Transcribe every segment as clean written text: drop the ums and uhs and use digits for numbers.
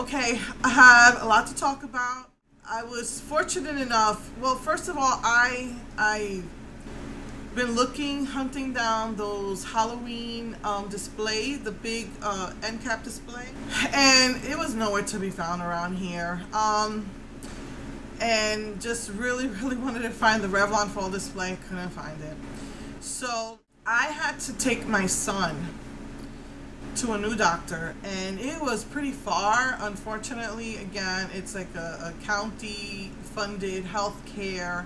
Okay, I have a lot to talk about. I was fortunate enough. Well, first of all, I been hunting down those Halloween display, the big end cap display, and it was nowhere to be found around here. And just really wanted to find the Revlon fall display. Couldn't find it. So I had to take my son to a new doctor, and it was pretty far. Unfortunately, again, it's like a county funded health care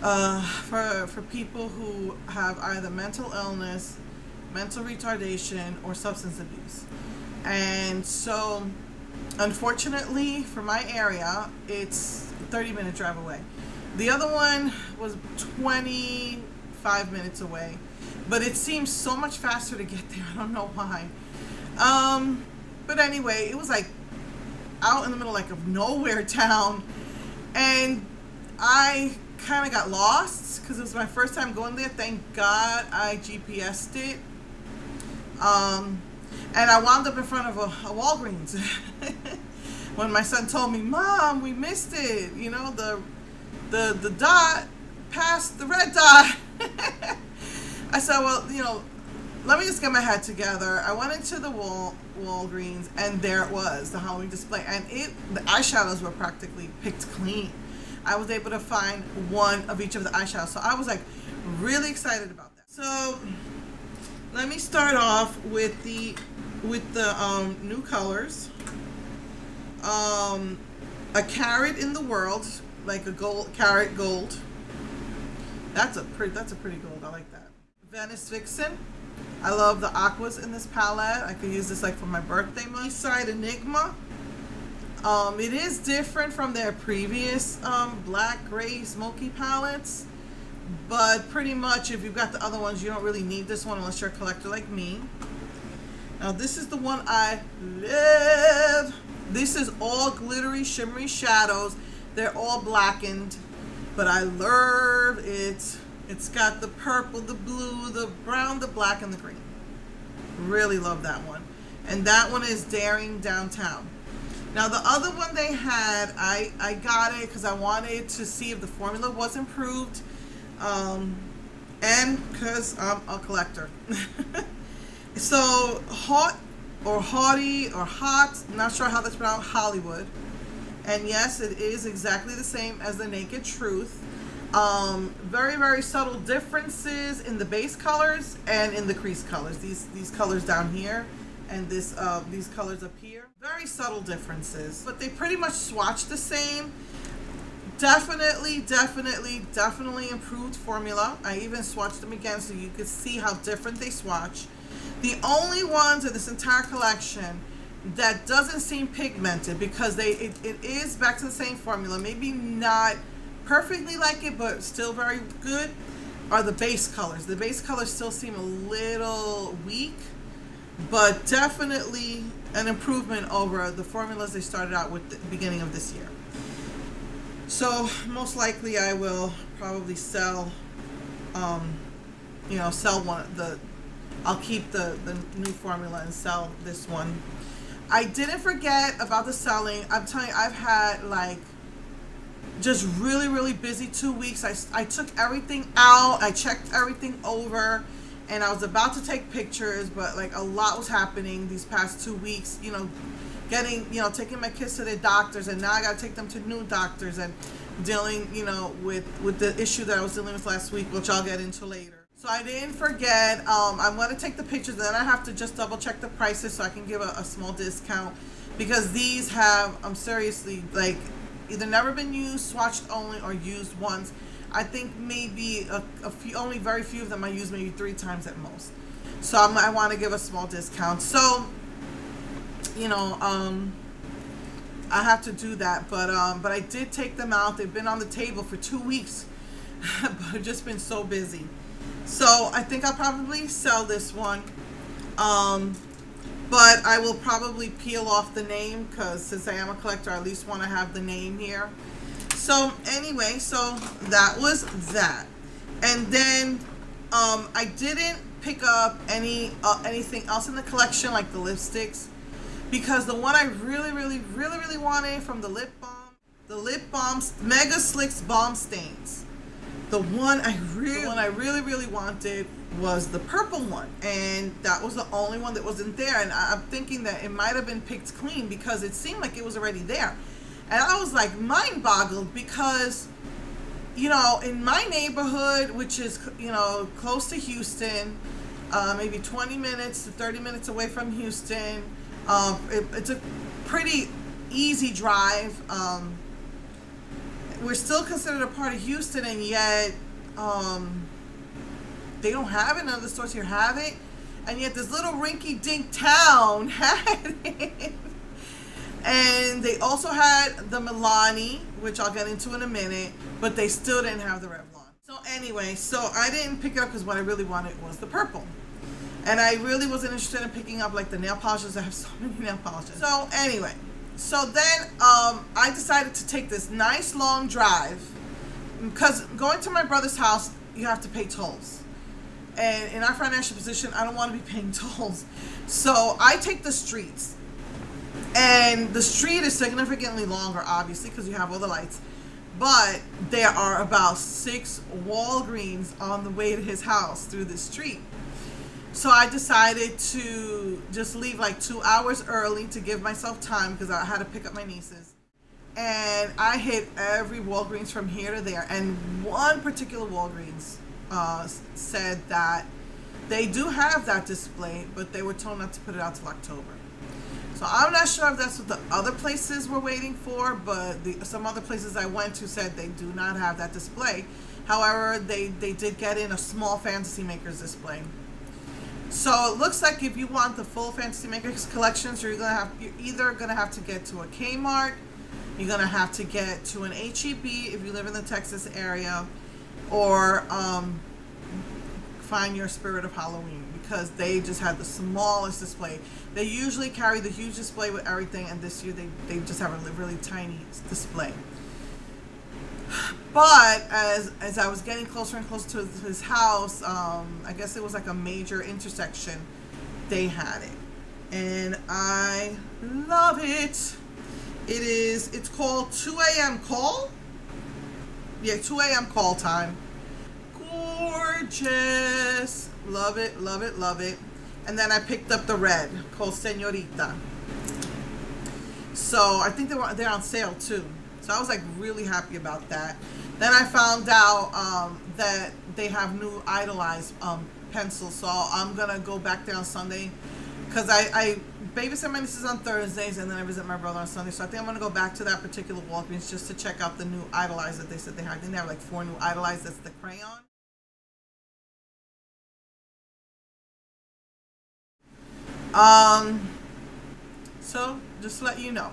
for people who have either mental illness, mental retardation, or substance abuse. And so unfortunately for my area, it's a 30-minute drive away. The other one was 25 minutes away, but it seems so much faster to get there. I don't know why. But anyway, it was like out in the middle of nowhere town, and I kind of got lost because it was my first time going there. Thank God I GPS'd it. And I wound up in front of a Walgreens when my son told me, "Mom, we missed it. You know, the dot passed the red dot." I said, "Well, you know, let me just get my head together." I went into the Walgreens, and there it was, the Halloween display, and the eyeshadows were practically picked clean. I was able to find one of each of the eyeshadows, so I was like really excited about that. So let me start off with the new colors. A Carat in the World, like a carat gold. That's a pretty gold. I like that. Venice Vixen. I love the aquas in this palette. I could use this like for my birthday month. Eastside Enigma. It is different from their previous black, gray, smoky palettes, but pretty much if you've got the other ones, you don't really need this one unless you're a collector like me. Now this is the one I love. This is all glittery, shimmery shadows. They're all blackened, but I love it. It's got the purple, the blue, the brown, the black, and the green. Really love that one. And that one is Daring Downtown. Now the other one they had, I got it because I wanted to see if the formula was improved, and because I'm a collector. So Hot or Haughty or Hot, not sure how that's pronounced, Hollywood. And yes, it is exactly the same as the Naked Truth. Very subtle differences in the base colors and in the crease colors. These colors down here and these colors up here. Very subtle differences, but they pretty much swatch the same. Definitely improved formula. I even swatched them again so you could see how different they swatch. The only ones in this entire collection that doesn't seem pigmented, because it is back to the same formula, maybe not perfectly like it, but still very good, are the base colors. The base colors still seem a little weak, but definitely an improvement over the formulas they started out with at the beginning of this year. So most likely I will probably sell, I'll keep the new formula and sell this one. I didn't forget about the selling. I'm telling you, I've had like just really busy 2 weeks. I took everything out, I checked everything over, and I was about to take pictures, but like a lot was happening these past 2 weeks, you know, taking my kids to their doctors, and now I got to take them to new doctors, and dealing, you know, with the issue that I was dealing with last week, which I'll get into later. So I didn't forget. I'm going to take the pictures, and then I have to just double check the prices so I can give a small discount, because these have, seriously, like, either never been used, swatched only, or used once. I think maybe only very few of them I used maybe 3 times at most. So I want to give a small discount. So, you know, I have to do that. But I did take them out. They've been on the table for 2 weeks, but I've just been so busy. So I think I'll probably sell this one. But I will probably peel off the name, because since I am a collector, I at least want to have the name here. So anyway, so that was that. And then I didn't pick up anything else in the collection, like the lipsticks, because the one I really wanted from the lip balms, Mega Slicks Balm Stains. The one I really wanted was the purple one, and that was the only one that wasn't there. And I'm thinking that it might have been picked clean because it seemed like it was already there. And I was like mind boggled because, you know, in my neighborhood, which is, you know, close to Houston, maybe 20 minutes to 30 minutes away from Houston, it's a pretty easy drive. We're still considered a part of Houston, and yet they don't have it. None of the stores here have it, and yet this little rinky-dink town had it. And they also had the Milani, which I'll get into in a minute, but they still didn't have the Revlon. So anyway, so I didn't pick it up because what I really wanted was the purple. And I really wasn't interested in picking up like the nail polishes. I have so many nail polishes. So anyway, so then I decided to take this nice long drive, because going to my brother's house, you have to pay tolls. And in our financial position, I don't want to be paying tolls. So I take the streets. And the street is significantly longer, obviously, because you have all the lights. But there are about 6 Walgreens on the way to his house through the street. So I decided to just leave like 2 hours early to give myself time, because I had to pick up my nieces. And I hit every Walgreens from here to there. And one particular Walgreens said that they do have that display, but they were told not to put it out till October. So I'm not sure if that's what the other places were waiting for, but some other places I went to said they do not have that display. However, they did get in a small Fantasy Makers display. So it looks like if you want the full Fantasy Makers collections, you're either gonna have to get to a Kmart, you're gonna have to get to an HEB if you live in the Texas area, or find your Spirit of Halloween, because they just had the smallest display. They usually carry the huge display with everything, and this year they just have a really tiny display. But as I was getting closer and closer to his house, I guess it was like a major intersection, they had it. And I love it. It's called 2 a.m. call. Yeah, 2 a.m. call time. Gorgeous. Love it, love it, love it. And then I picked up the red called Señorita. So I think they're on sale too. So I was like really happy about that. Then I found out that they have new Idolize pencils. So I'm gonna go back there on Sunday, because I babysit my nieces on Thursdays, and then I visit my brother on Sunday. So I think I'm gonna go back to that particular Walgreens just to check out the new Idolize that they said they had. I think they have like 4 new Idolize. That's the crayon. So just to let you know.